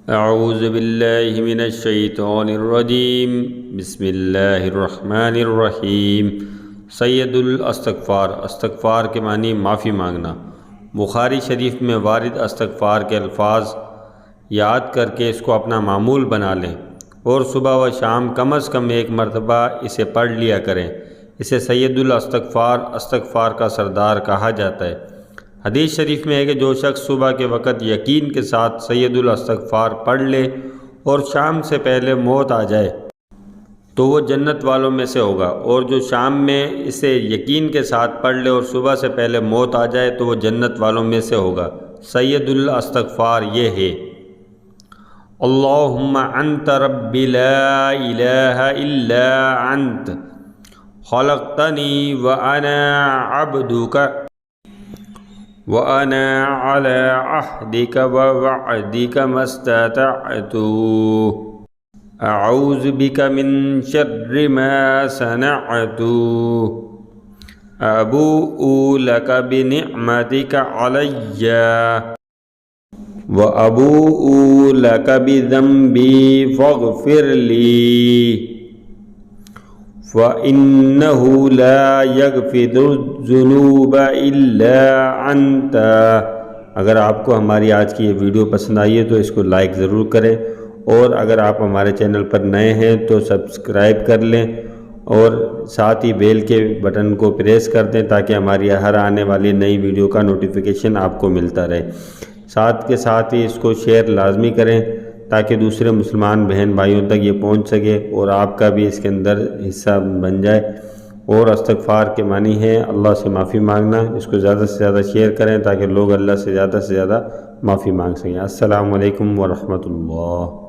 اعوذ باللہ من الشیطان الرجیم بسم اللہ الرحمن الرحیم۔ سید الاستغفار، استغفار کے معنی معافی مانگنا۔ بخاری شریف میں وارد استغفار کے الفاظ یاد کر کے اس کو اپنا معمول بنا لیں اور صبح و شام کم از کم ایک مرتبہ اسے پڑھ لیا کریں۔ اسے سید الاستغفار، استغفار کا سردار کہا جاتا ہے۔ حدیث شریف میں ہے کہ جو شخص صبح کے وقت یقین کے ساتھ سید الاستغفار پڑھ لے اور شام سے پہلے موت آ جائے تو وہ جنت والوں میں سے ہوگا، اور جو شام میں اسے یقین کے ساتھ پڑھ لے اور صبح سے پہلے موت آ جائے تو وہ جنت والوں میں سے ہوگا۔ سید الاستغفار یہ ہے: اللہم انت ربی لا الہ الا انت خلقتنی وانا عبدک وَأَنَا عَلَىٰ عَهْدِكَ وَوَعْدِكَ مَا اسْتَطَعْتُ أَعُوذُ بِكَ مِن شَرِّ مَا صَنَعْتُ أَبُوءُ لَكَ بِنِعْمَتِكَ عَلَيَّ وَأَبُوءُ لَكَ بِذَنبِي فَاغْفِرْ لِي فَإِنَّهُ لَا يَغْفِرُ الذُّنُوبَ إِلَّا أَنْتَ۔ اگر آپ کو ہماری آج کی یہ ویڈیو پسند آئی ہے تو اس کو لائک ضرور کریں، اور اگر آپ ہمارے چینل پر نئے ہیں تو سبسکرائب کر لیں اور ساتھ ہی بیل کے بٹن کو پریس کر دیں تاکہ ہماری ہر آنے والی نئی ویڈیو کا نوٹیفیکیشن آپ کو ملتا رہے۔ ساتھ کے ساتھ ہی اس کو شیئر لازمی کریں تاکہ دوسرے مسلمان بہن بھائیوں تک یہ پہنچ سکے اور آپ کا بھی اس کے اندر حصہ بن جائے۔ اور استغفار کے معنی ہے اللہ سے معافی مانگنا۔ اس کو زیادہ سے زیادہ شیئر کریں تاکہ لوگ اللہ سے زیادہ معافی مانگ سکیں۔ السلام علیکم ورحمۃ اللہ۔